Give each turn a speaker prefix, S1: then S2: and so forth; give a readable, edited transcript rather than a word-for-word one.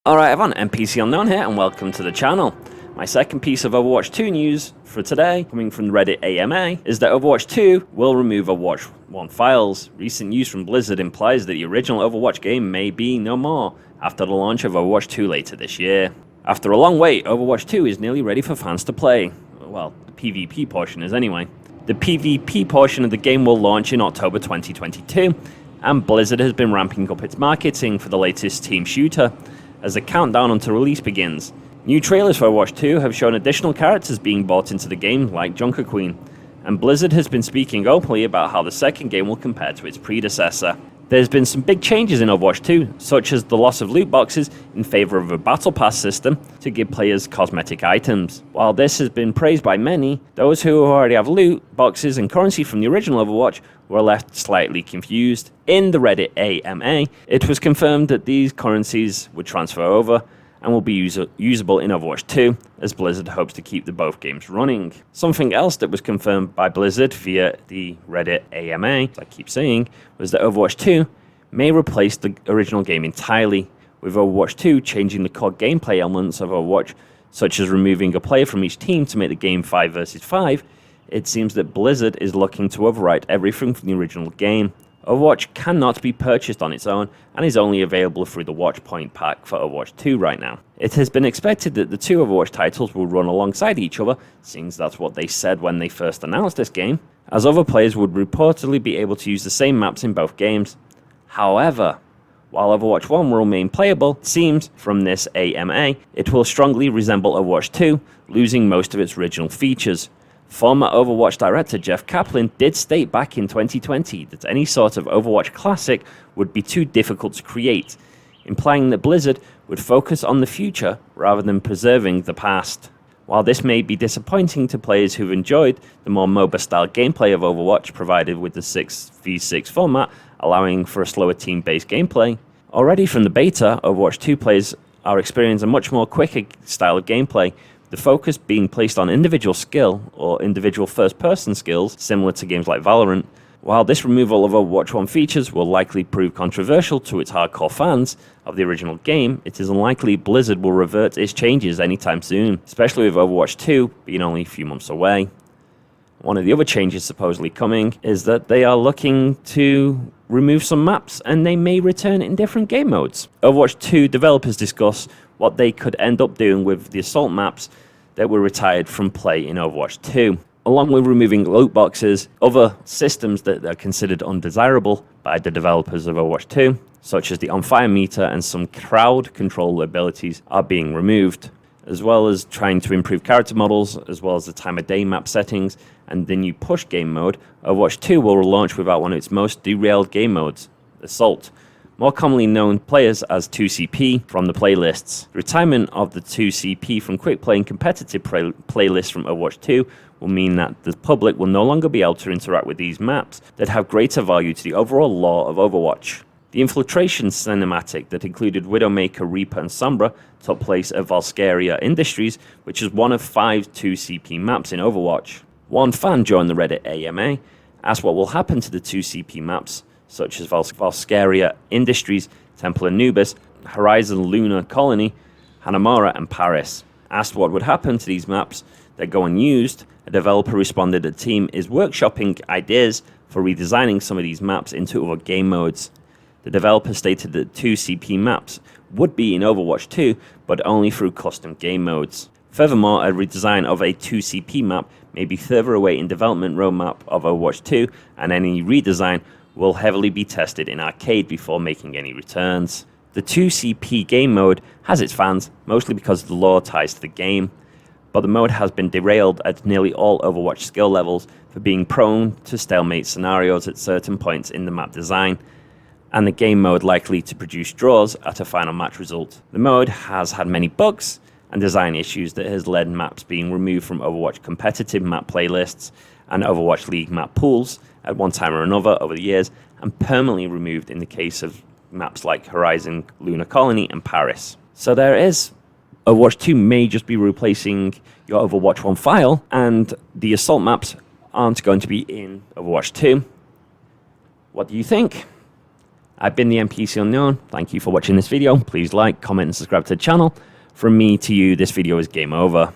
S1: Alright everyone, NPC Unknown here and welcome to the channel. My second piece of Overwatch 2 news for today, coming from the Reddit AMA, is that Overwatch 2 will remove Overwatch 1 files. Recent news from Blizzard implies that the original Overwatch game may be no more after the launch of Overwatch 2 later this year. After a long wait, Overwatch 2 is nearly ready for fans to play. Well, the PvP portion is anyway. The PvP portion of the game will launch in October 2022, and Blizzard has been ramping up its marketing for the latest team shooter as the countdown until release begins. New trailers for Overwatch 2 have shown additional characters being brought into the game, like Junker Queen, and Blizzard has been speaking openly about how the second game will compare to its predecessor. There's been some big changes in Overwatch 2, such as the loss of loot boxes in favor of a battle pass system to give players cosmetic items. While this has been praised by many, those who already have loot boxes and currency from the original Overwatch were left slightly confused. In the Reddit AMA, it was confirmed that these currencies would transfer over and will be usable in Overwatch 2, as Blizzard hopes to keep both games running. Something else that was confirmed by Blizzard via the Reddit AMA, as I keep saying, was that Overwatch 2 may replace the original game entirely, with Overwatch 2 changing the core gameplay elements of Overwatch, such as removing a player from each team to make the game 5 versus 5. It seems that Blizzard is looking to overwrite everything from the original game. Overwatch cannot be purchased on its own and is only available through the Watchpoint pack for Overwatch 2 right now. It has been expected that the two Overwatch titles will run alongside each other, seeing that's what they said when they first announced this game, as other players would reportedly be able to use the same maps in both games. However, while Overwatch 1 will remain playable, it seems from this AMA, it will strongly resemble Overwatch 2, losing most of its original features. Former Overwatch director Jeff Kaplan did state back in 2020 that any sort of Overwatch classic would be too difficult to create, implying that Blizzard would focus on the future rather than preserving the past. While this may be disappointing to players who've enjoyed the more MOBA-style gameplay of Overwatch provided with the 6v6 format, allowing for a slower team-based gameplay, already from the beta, Overwatch 2 players are experiencing a much more quicker style of gameplay, the focus being placed on individual skill or individual first-person skills, similar to games like Valorant. While this removal of Overwatch 1 features will likely prove controversial to its hardcore fans of the original game, it is unlikely Blizzard will revert its changes anytime soon, especially with Overwatch 2 being only a few months away. One of the other changes supposedly coming is that they are looking to remove some maps and they may return in different game modes. Overwatch 2 developers discuss what they could end up doing with the assault maps that were retired from play in Overwatch 2. Along with removing loot boxes, other systems that are considered undesirable by the developers of Overwatch 2, such as the on-fire meter and some crowd control abilities, are being removed, as well as trying to improve character models, as well as the time of day map settings, and the new push game mode. Overwatch 2 will launch without one of its most derailed game modes, Assault, more commonly known players as 2CP from the playlists. The retirement of the 2CP from quick play and competitive playlists from Overwatch 2 will mean that the public will no longer be able to interact with these maps that have greater value to the overall lore of Overwatch. The Infiltration cinematic that included Widowmaker, Reaper, and Sombra took place at Valskyria Industries, which is one of 5 2CP maps in Overwatch. One fan joined the Reddit AMA asked what will happen to the 2CP maps, such as Valskyria Industries, Temple Anubis, Horizon Lunar Colony, Hanamura, and Paris. Asked what would happen to these maps that go unused, a developer responded that the team is workshopping ideas for redesigning some of these maps into other game modes. The developer stated that 2CP maps would be in Overwatch 2, but only through custom game modes. Furthermore, a redesign of a 2CP map may be further away in development roadmap of Overwatch 2, and any redesign will heavily be tested in arcade before making any returns. The 2CP game mode has its fans, mostly because of the lore ties to the game, but the mode has been derailed at nearly all Overwatch skill levels for being prone to stalemate scenarios at certain points in the map design, and the game mode likely to produce draws at a final match result. The mode has had many bugs and design issues that has led maps being removed from Overwatch competitive map playlists and Overwatch League map pools at one time or another over the years, and permanently removed in the case of maps like Horizon Lunar Colony and Paris. So there is. Overwatch 2 may just be replacing your Overwatch 1 file, and the assault maps aren't going to be in Overwatch 2. What do you think? I've been the NPC Unknown. Thank you for watching this video. Please like, comment, and subscribe to the channel. From me to you, this video is game over.